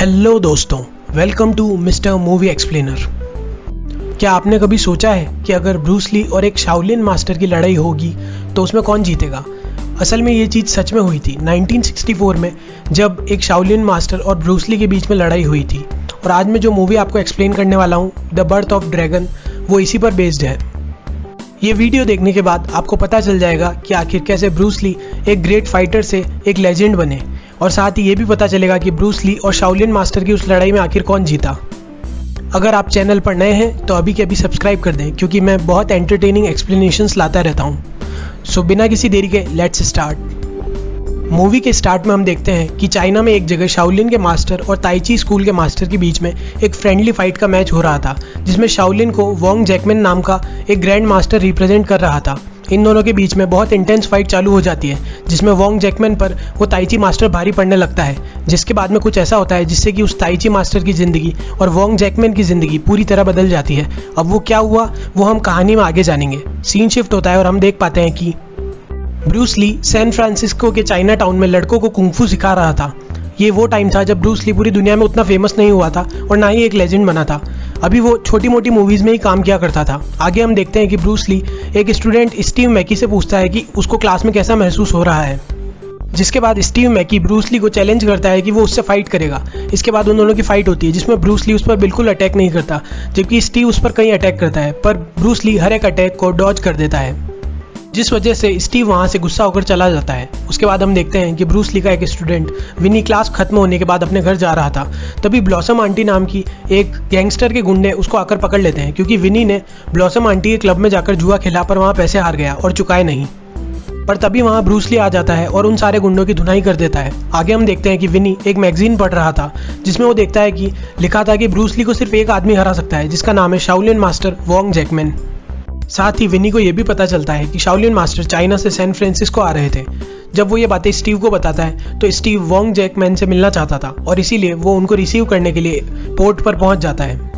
Hello दोस्तों, welcome to mister movie explainer. क्या आपने कभी सोचा है कि अगर ब्रूस ली और एक शाओलिन मास्टर की लड़ाई होगी तो उसमें कौन जीतेगा? असल में ये चीज़ सच में हुई थी 1964 में, जब एक शाओलिन मास्टर और ब्रूस ली के बीच में लड़ाई हुई थी। और आज मैं जो मूवी आपको एक्सप्लेन करने वाला हूँ, द बर्थ ऑफ ड्रैगन, वो इसी पर बेस्ड है। ये वीडियो देखने के बाद आपको पता चल जाएगा कि आखिर कैसे ब्रूस ली एक ग्रेट फाइटर से एक लेजेंड बने, और साथ ही ये भी पता चलेगा कि ब्रूस ली और शाओलिन मास्टर की उस लड़ाई में आखिर कौन जीता। अगर आप चैनल पर नए हैं तो अभी के अभी सब्सक्राइब कर दें, क्योंकि मैं बहुत एंटरटेनिंग एक्सप्लेनेशंस लाता रहता हूँ। सो बिना किसी देरी के लेट्स स्टार्ट। मूवी के स्टार्ट में हम देखते हैं कि चाइना में एक जगह शाओलिन के मास्टर और ताइची स्कूल के मास्टर के बीच में एक फ्रेंडली फाइट का मैच हो रहा था, जिसमें शाओलिन को वोंग जैकमैन नाम का एक ग्रैंड मास्टर रिप्रेजेंट कर रहा था। इन दोनों के बीच में बहुत इंटेंस फाइट चालू हो जाती है, जिसमें वोंग जैकमैन पर वो ताइची मास्टर भारी पड़ने लगता है, जिसके बाद में कुछ ऐसा होता है जिससे कि उस ताइची मास्टर की ज़िंदगी और वोंग जैकमैन की ज़िंदगी पूरी तरह बदल जाती है। अब वो क्या हुआ वो हम कहानी में आगे जानेंगे। सीन शिफ्ट होता है और हम देख पाते हैं कि ब्रूस ली सैन फ्रांसिस्को के चाइना टाउन में लड़कों को कुंग-फू सिखा रहा था। ये वो टाइम था जब ब्रूस ली पूरी दुनिया में उतना फेमस नहीं हुआ था और ना ही एक लेजेंड बना था। अभी वो छोटी मोटी मूवीज़ में ही काम किया करता था। आगे हम देखते हैं कि ब्रूस ली एक स्टूडेंट स्टीव मैकी से पूछता है कि उसको क्लास में कैसा महसूस हो रहा है, जिसके बाद स्टीव मैकी ब्रूस ली को चैलेंज करता है कि वो उससे फाइट करेगा। इसके बाद उन दोनों की फाइट होती है, जिसमें ब्रूस ली उस पर बिल्कुल अटैक नहीं करता, जबकि स्टीव उस पर कहीं अटैक करता है, पर ब्रूस ली हर एक अटैक को डॉज कर देता है, जिस वजह से स्टीव वहाँ से गुस्सा होकर चला जाता है। उसके बाद हम देखते हैं कि ब्रूस ली का एक स्टूडेंट विनी क्लास खत्म होने के बाद अपने घर जा रहा था। तभी ब्लॉसम आंटी नाम की एक गैंगस्टर के गुंडे उसको आकर पकड़ लेते हैं, क्योंकि विनी ने ब्लॉसम आंटी के क्लब में जाकर जुआ खेला, पर वहाँ पैसे हार गया और चुकाए नहीं। पर तभी वहाँ ब्रूस ली आ जाता है और उन सारे गुंडों की धुनाई कर देता है। आगे हम देखते हैं कि विनी एक मैगजीन पढ़ रहा था, जिसमें वो देखता है कि लिखा था कि ब्रूस ली को सिर्फ एक आदमी हरा सकता है, जिसका नाम है शाओलिन मास्टर वोंग जैकमैन। साथ ही विनी को यह भी पता चलता है कि शाओलिन मास्टर चाइना से सैन फ्रांसिस्को आ रहे थे। जब वो ये बातें स्टीव को बताता है तो स्टीव वोंग जैकमैन से मिलना चाहता था, और इसीलिए वो उनको रिसीव करने के लिए पोर्ट पर पहुंच जाता है।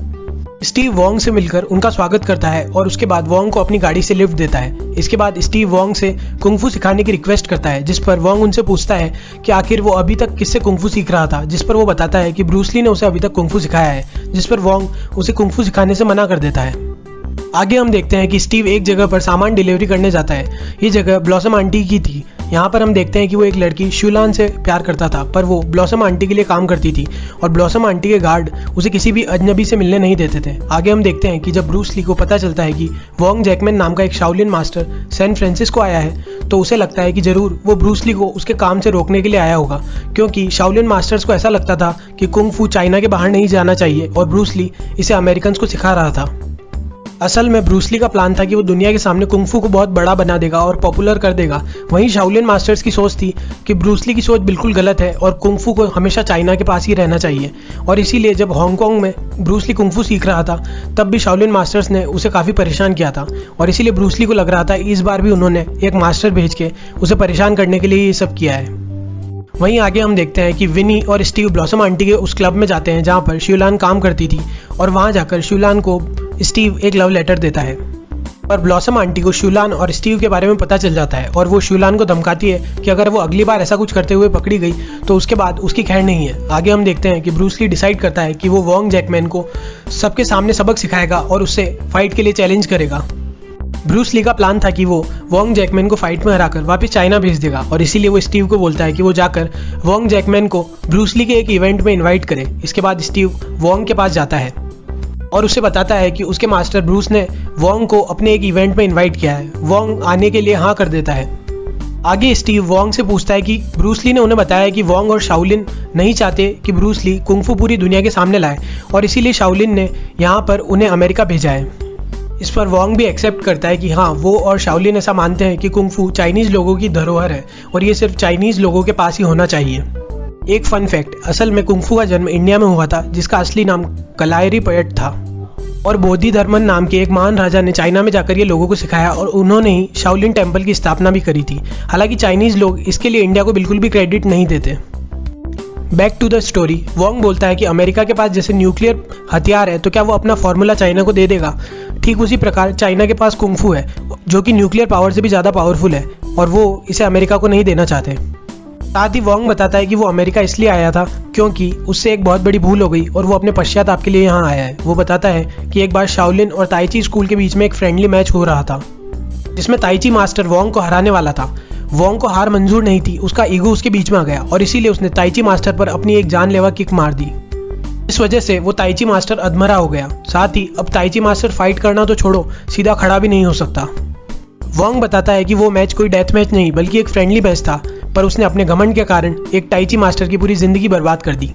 स्टीव वोंग से मिलकर उनका स्वागत करता है और उसके बाद वोंग को अपनी गाड़ी से लिफ्ट देता है। इसके बाद स्टीव वोंग से कुंग-फू सिखाने की रिक्वेस्ट करता है, जिस पर वोंग उनसे पूछता है कि आखिर वो अभी तक किससे कुंग-फू सीख रहा था, जिस पर वो बताता है कि ब्रूस ली ने उसे अभी तक कुंग-फू सिखाया है, जिस पर वोंग उसे कुंग-फू सिखाने से मना कर देता है। आगे हम देखते हैं कि स्टीव एक जगह पर सामान डिलीवरी करने जाता है। ये जगह ब्लॉसम आंटी की थी। यहाँ पर हम देखते हैं कि वो एक लड़की शुलान से प्यार करता था, पर वो ब्लॉसम आंटी के लिए काम करती थी और ब्लॉसम आंटी के गार्ड उसे किसी भी अजनबी से मिलने नहीं देते थे। आगे हम देखते हैं कि जब ब्रूस ली को पता चलता है कि वोंग जैकमैन नाम का एक शाओलिन मास्टर सैन फ्रांसिस्को आया है, तो उसे लगता है कि जरूर वो ब्रूस ली को उसके काम से रोकने के लिए आया होगा, क्योंकि शाओलिन मास्टर्स को ऐसा लगता था कि कुंग-फू चाइना के बाहर नहीं जाना चाहिए और ब्रूस ली इसे अमेरिकन को सिखा रहा था। असल में ब्रूस ली का प्लान था कि वो दुनिया के सामने कुंग-फू को बहुत बड़ा बना देगा और पॉपुलर कर देगा। वहीं शाओलिन मास्टर्स की सोच थी कि ब्रूस ली की सोच बिल्कुल गलत है और कुंग-फू को हमेशा चाइना के पास ही रहना चाहिए। और इसीलिए जब हांगकांग में ब्रूस ली कुंग-फू सीख रहा था, तब भी शाओलिन मास्टर्स ने उसे काफ़ी परेशान किया था, और इसीलिए ब्रूस ली को लग रहा था इस बार भी उन्होंने एक मास्टर भेज के उसे परेशान करने के लिए ये सब किया है। वहीं आगे हम देखते हैं कि विनी और स्टीव ब्लॉसम आंटी के उस क्लब में जाते हैं जहाँ पर शुलान काम करती थी, और वहाँ जाकर शुलान को स्टीव एक लव लेटर देता है। पर ब्लॉसम आंटी को शुलान और स्टीव के बारे में पता चल जाता है, और वो शुलान को धमकाती है कि अगर वो अगली बार ऐसा कुछ करते हुए पकड़ी गई तो उसके बाद उसकी खैर नहीं है। आगे हम देखते हैं कि ब्रूस ली डिसाइड करता है कि वो वोंग जैकमैन को सबके सामने सबक सिखाएगा और उससे फाइट के लिए चैलेंज करेगा। ब्रूस ली का प्लान था कि वो वोंग जैकमैन को फाइट में हराकर वापस चाइना भेज देगा, और इसीलिए वो स्टीव को बोलता है कि वो जाकर वोंग जैकमैन को ब्रूस ली के एक इवेंट में इनवाइट करे। इसके बाद स्टीव वोंग के पास जाता है और उसे बताता है कि उसके मास्टर ब्रूस ने वोंग को अपने एक इवेंट में इनवाइट किया है। वोंग आने के लिए हाँ कर देता है। आगे स्टीव वोंग से पूछता है कि ब्रूस ली ने उन्हें बताया कि वोंग और शाओलिन नहीं चाहते कि ब्रूस ली कुंग-फू पूरी दुनिया के सामने लाए, और इसीलिए शाओलिन ने यहाँ पर उन्हें अमेरिका भेजा है। इस पर वोंग भी एक्सेप्ट करता है कि हाँ, वो और शाओलिन ऐसा मानते हैं कि कुंग-फू चाइनीज़ लोगों की धरोहर है और ये सिर्फ चाइनीज़ लोगों के पास ही होना चाहिए। एक फन फैक्ट, असल में कुंग-फू का जन्म इंडिया में हुआ था, जिसका असली नाम कलायरीपयट था, और बोधिधर्मन नाम के एक महान राजा ने चाइना में जाकर ये लोगों को सिखाया, और उन्होंने ही शाओलिन टेम्पल की स्थापना भी करी थी। हालांकि चाइनीज़ लोग इसके लिए इंडिया को बिल्कुल भी क्रेडिट नहीं देते। Back to the story. Wong बोलता है कि अमेरिका के पास जैसे न्यूक्लियर हथियार है, तो क्या वो अपना फॉर्मूला चाइना को दे देगा? ठीक उसी प्रकार चाइना के पास कुंग-फू है, जो कि न्यूक्लियर पावर से भी ज़्यादा पावरफुल है, और वो इसे अमेरिका को नहीं देना चाहते। साथ ही वोंग बताता है कि वो अमेरिका इसलिए आया था क्योंकि उससे एक बहुत बड़ी भूल हो गई और वो अपने पश्चाताप के लिए यहाँ आया है। वो बताता है कि एक बार शाओलिन और ताइची स्कूल के बीच में एक फ्रेंडली मैच हो रहा था जिसमें ताइची मास्टर वोंग को हराने वाला था। वोंग को हार मंजूर नहीं थी, उसका ईगो उसके बीच में आ गया और इसीलिए उसने ताइची मास्टर पर अपनी एक जानलेवा किक मार दी। इस वजह से वो ताइची मास्टर अधमरा हो गया। साथ ही अब ताइची मास्टर फाइट करना तो छोड़ो, सीधा खड़ा भी नहीं हो सकता। वोंग बताता है कि वो मैच कोई डेथ मैच नहीं बल्कि एक फ्रेंडली मैच था, पर उसने अपने घमंड के कारण एक ताइची मास्टर की पूरी जिंदगी बर्बाद कर दी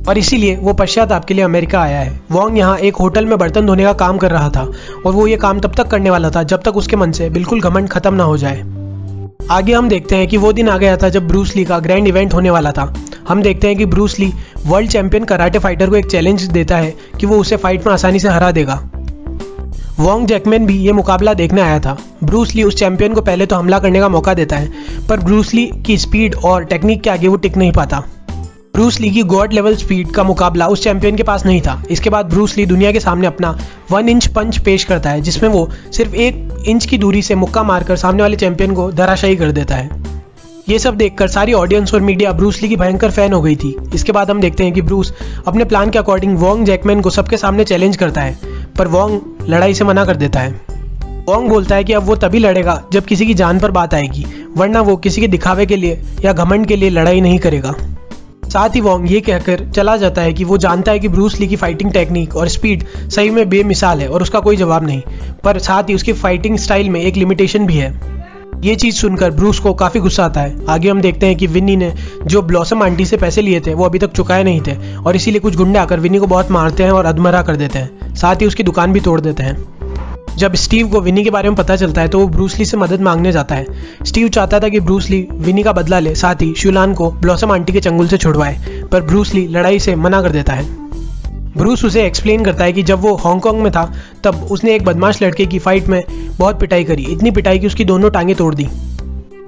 और इसीलिए वो पश्चाताप के लिए अमेरिका आया है। वोंग यहाँ एक होटल में बर्तन धोने का काम कर रहा था और वो ये काम तब तक करने वाला था जब तक उसके मन से बिल्कुल घमंड खत्म ना हो जाए। आगे हम देखते हैं कि वो दिन आ गया था जब ब्रूस ली का ग्रैंड इवेंट होने वाला था। हम देखते हैं कि Bruce Lee world champion karate fighter को एक चैलेंज देता है कि वो उसे फाइट में आसानी से हरा देगा। वोंग जैकमैन भी ये मुकाबला देखने आया था। ब्रूस ली उस चैंपियन को पहले तो हमला करने का मौका देता है, पर ब्रूस ली की स्पीड और टेक्निक के आगे वो टिक नहीं पाता। ब्रूस ली की गॉड लेवल स्पीड का मुकाबला उस चैंपियन के पास नहीं था। इसके बाद ब्रूस ली दुनिया के सामने अपना 1 इंच पंच पेश करता है जिसमें वो सिर्फ 1 इंच की दूरी से मुक्का मारकर सामने वाले चैंपियन को धराशायी कर देता है। ये सब देखकर सारी ऑडियंस और मीडिया ब्रूस ली की भयंकर फैन हो गई थी। इसके बाद हम देखते हैं कि ब्रूस अपने प्लान के अकॉर्डिंग वोंग जैकमैन को सबके सामने चैलेंज करता है, पर वोंग लड़ाई से मना कर देता है। वोंग बोलता है कि अब वो तभी लड़ेगा जब किसी की जान पर बात आएगी, वरना वो किसी के दिखावे के लिए या घमंड के लिए लड़ाई नहीं करेगा। साथ ही वोंग ये कहकर चला जाता है कि वो जानता है कि ब्रूस ली की फाइटिंग टेक्निक और स्पीड सही में बेमिसाल है और उसका कोई जवाब नहीं, पर साथ ही उसकी फाइटिंग स्टाइल में एक लिमिटेशन भी है। ये चीज़ सुनकर ब्रूस को काफ़ी गुस्सा आता है। आगे हम देखते हैं कि विन्नी ने जो ब्लॉसम आंटी से पैसे लिए थे वो अभी तक चुकाए नहीं थे और इसीलिए कुछ गुंडे आकर विन्नी को बहुत मारते हैं और अधमरा कर देते हैं। साथ ही उसकी दुकान भी तोड़ देते हैं। जब स्टीव को विन्नी के बारे में पता चलता है तो वो ब्रूस ली से मदद मांगने जाता है। स्टीव चाहता था कि ब्रूस ली विन्नी का बदला ले, साथ ही शुलान को ब्लॉसम आंटी के चंगुल से छुड़वाए, पर ब्रूस ली लड़ाई से मना कर देता है। ब्रूस उसे एक्सप्लेन करता है कि जब वो हांगकांग में था तब उसने एक बदमाश लड़के की फाइट में बहुत पिटाई करी, इतनी पिटाई कि उसकी दोनों टांगें तोड़ दी।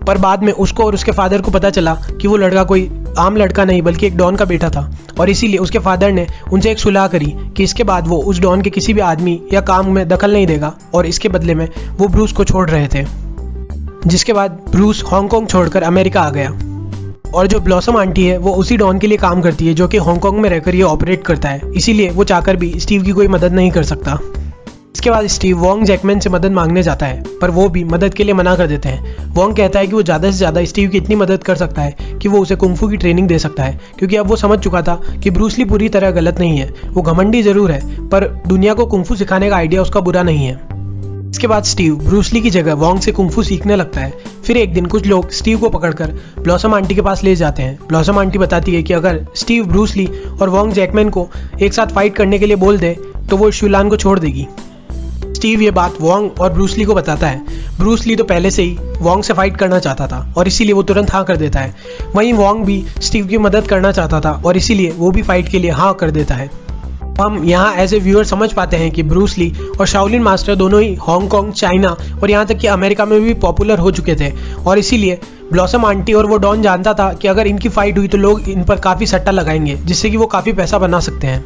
पर बाद में उसको और उसके फादर को पता चला कि वो लड़का कोई आम लड़का नहीं बल्कि एक डॉन का बेटा था और इसीलिए उसके फादर ने उनसे एक सुलह करी कि इसके बाद वो उस डॉन के किसी भी आदमी या काम में दखल नहीं देगा और इसके बदले में वो ब्रूस को छोड़ रहे थे। जिसके बाद ब्रूस हांगकांग छोड़कर अमेरिका आ गया और जो ब्लॉसम आंटी है वो उसी डॉन के लिए काम करती है जो कि हांगकांग में रहकर ये ऑपरेट करता है, इसीलिए वो चाहकर भी स्टीव की कोई मदद नहीं कर सकता। इसके बाद स्टीव वोंग जैकमैन से मदद मांगने जाता है, पर वो भी मदद के लिए मना कर देते हैं। वोंग कहता है कि वो ज़्यादा से ज़्यादा स्टीव की इतनी मदद कर सकता है कि वो उसे कुंफू की ट्रेनिंग दे सकता है, क्योंकि अब वो समझ चुका था कि ब्रूस ली पूरी तरह गलत नहीं है। वो घमंडी ज़रूर है, पर दुनिया को कुंफू सिखाने का आइडिया उसका बुरा नहीं है। इसके बाद स्टीव ब्रूस ली की जगह वोंग से कुंफू सीखने लगता है। फिर एक दिन कुछ लोग स्टीव को पकड़कर ब्लॉसम आंटी के पास ले जाते हैं। ब्लॉसम आंटी बताती है कि अगर स्टीव ब्रूस ली और वोंग जैकमैन को एक साथ फाइट करने के लिए बोल दे तो वो शुलान को छोड़ देगी। स्टीव ये बात वोंग और ब्रूस ली को बताता है। ब्रूस ली तो पहले से ही वोंग से फाइट करना चाहता था और इसीलिए वो तुरंत हाँ कर देता है। वहीं वोंग भी स्टीव की मदद करना चाहता था और इसीलिए वो भी फाइट के लिए हाँ कर देता है। हम यहाँ एज ए व्यूअर समझ पाते हैं कि ब्रूस ली और शाओलिन मास्टर दोनों ही हांगकांग, चाइना और यहाँ तक कि अमेरिका में भी पॉपुलर हो चुके थे और इसीलिए ब्लॉसम आंटी और वो डॉन जानता था कि अगर इनकी फाइट हुई तो लोग इन पर काफ़ी सट्टा लगाएंगे जिससे कि वो काफ़ी पैसा बना सकते हैं।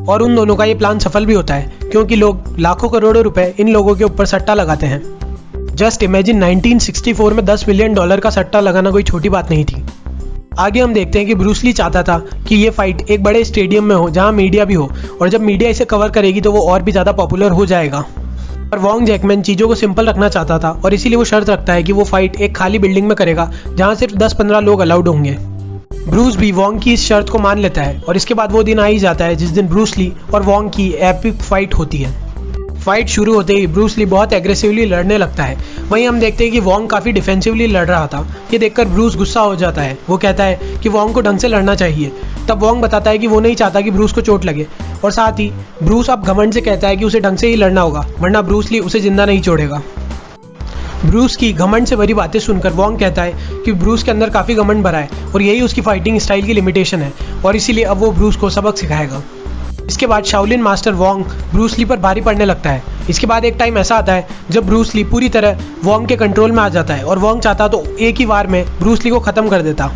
और उन दोनों का ये प्लान सफल भी होता है क्योंकि लोग लाखों करोड़ों रुपए इन लोगों के ऊपर सट्टा लगाते हैं। जस्ट इमेजिन 1964 में $10 मिलियन का सट्टा लगाना कोई छोटी बात नहीं थी। आगे हम देखते हैं कि ब्रूस ली चाहता था कि ये फाइट एक बड़े स्टेडियम में हो जहां मीडिया भी हो और जब मीडिया इसे कवर करेगी तो वो और भी ज़्यादा पॉपुलर हो जाएगा। पर वोंग जैकमैन चीज़ों को सिंपल रखना चाहता था और इसीलिए वो शर्त रखता है कि वो फाइट एक खाली बिल्डिंग में करेगा जहाँ सिर्फ 10-15 लोग अलाउड होंगे। ब्रूस भी वोंग की इस शर्त को मान लेता है और इसके बाद वो दिन आ ही जाता है जिस दिन ब्रूस ली और वोंग की एपिक फाइट होती है। फाइट शुरू होते ही ब्रूस ली बहुत एग्रेसिवली लड़ने लगता है। वहीं हम देखते हैं कि वोंग काफ़ी डिफेंसिवली लड़ रहा था। ये देखकर ब्रूस गुस्सा हो जाता है। वो कहता है कि वोंग को ढंग से लड़ना चाहिए। तब वोंग बताता है कि वो नहीं चाहता कि ब्रूस को चोट लगे और साथ ही ब्रूस अब घमंड से कहता है कि उसे ढंग से ही लड़ना होगा वरना ब्रूस ली उसे जिंदा नहीं छोड़ेगा। ब्रूस की घमंड से भरी बातें सुनकर वोंग कहता है कि ब्रूस के अंदर काफ़ी घमंड भरा है और यही उसकी फाइटिंग स्टाइल की लिमिटेशन है और इसीलिए अब वो ब्रूस को सबक सिखाएगा। इसके बाद Shaolin master Wong Bruce Lee पर भारी पड़ने लगता है। इसके बाद एक टाइम ऐसा आता है जब ब्रूस ली पूरी तरह वोंग के कंट्रोल में आ जाता है और वोंग चाहता तो एक ही बार में ब्रूस ली को ख़त्म कर देता।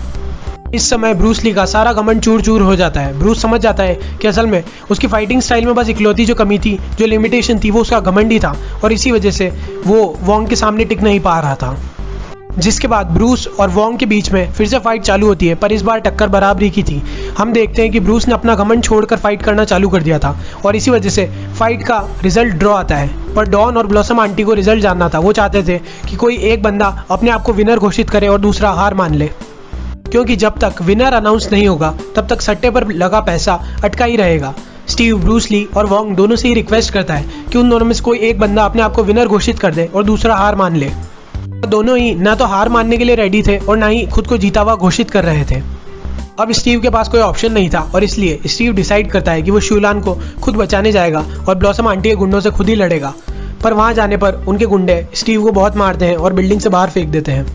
इस समय ब्रूस ली का सारा घमंड चूर चूर हो जाता है। ब्रूस समझ जाता है कि असल में उसकी फाइटिंग स्टाइल में बस इकलौती जो कमी थी, जो लिमिटेशन थी, वो उसका घमंड ही था और इसी वजह से वो वोंग के सामने टिक नहीं पा रहा था। जिसके बाद ब्रूस और वोंग के बीच में फिर से फाइट चालू होती है, पर इस बार टक्कर बराबरी की थी। हम देखते हैं कि ब्रूस ने अपना घमंड छोड़कर फाइट करना चालू कर दिया था और इसी वजह से फाइट का रिजल्ट ड्रॉ आता है। पर डॉन और ब्लॉसम आंटी को रिजल्ट जानना था। वो चाहते थे कि कोई एक बंदा अपने आप को विनर घोषित करे और दूसरा हार मान ले, क्योंकि जब तक विनर अनाउंस नहीं होगा तब तक सट्टे पर लगा पैसा अटका ही रहेगा। स्टीव ब्रूस ली और वोंग दोनों से ही रिक्वेस्ट करता है कि उन दोनों में से कोई एक बंदा अपने आप को विनर घोषित कर दे और दूसरा हार मान ले। दोनों ही ना तो हार मानने के लिए रेडी थे और ना ही खुद को जीता हुआ घोषित कर रहे थे। अब स्टीव के पास कोई ऑप्शन नहीं था और इसलिए स्टीव डिसाइड करता है कि वो शूलान को खुद बचाने जाएगा और ब्लॉसम आंटी के गुंडों से खुद ही लड़ेगा। पर वहां जाने पर उनके गुंडे स्टीव को बहुत मारते हैं और बिल्डिंग से बाहर फेंक देते हैं।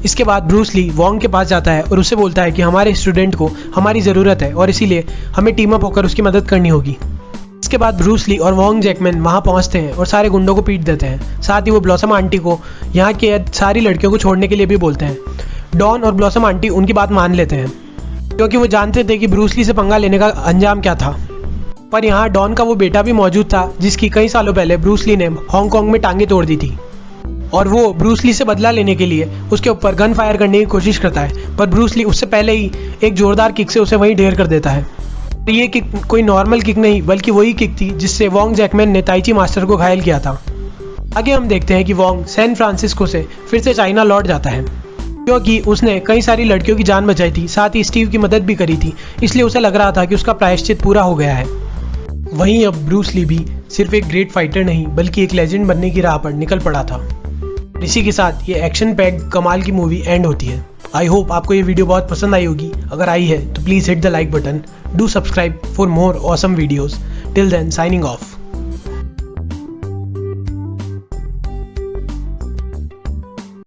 इसके बाद ब्रूस ली वोंग के पास जाता है और उससे बोलता है कि हमारे स्टूडेंट को हमारी ज़रूरत है और इसीलिए हमें टीम अप होकर उसकी मदद करनी होगी। इसके बाद ब्रूस ली और वोंग जैकमैन वहां पहुंचते हैं और सारे गुंडों को पीट देते हैं। साथ ही वो ब्लॉसम आंटी को यहाँ के सारी लड़कियों को छोड़ने के लिए भी बोलते हैं। डॉन और ब्लॉसम आंटी उनकी बात मान लेते हैं क्योंकि वो जानते थे कि ब्रूस ली से पंगा लेने का अंजाम क्या था। पर यहाँ डॉन का वो बेटा भी मौजूद था जिसकी कई सालों पहले ब्रूस ली ने हांगकांग में टांगे तोड़ दी थी और वो ब्रूस ली से बदला लेने के लिए उसके ऊपर गन फायर करने की कोशिश करता है, पर ब्रूस ली उससे पहले ही एक जोरदार किक से उसे वहीं ढेर कर देता है। ये किक कोई नॉर्मल किक नहीं बल्कि वही किक थी जिससे वोंग जैकमैन ने ताइची मास्टर को घायल किया था। आगे हम देखते हैं कि वोंग सैन फ्रांसिस्को से फिर से चाइना लौट जाता है क्योंकि उसने कई सारी लड़कियों की जान बचाई थी, साथ ही स्टीव की मदद भी करी थी, इसलिए उसे लग रहा था कि उसका प्रायश्चित पूरा हो गया है। वहीं अब ब्रूस ली भी सिर्फ एक ग्रेट फाइटर नहीं बल्कि एक लेजेंड बनने की राह पर निकल पड़ा था। इसी के साथ ये एक्शन पैक्ड कमाल की मूवी एंड होती है। आई होप आपको ये वीडियो बहुत पसंद आई होगी। अगर आई है तो please hit the like button, do subscribe for more awesome videos. Till then signing of.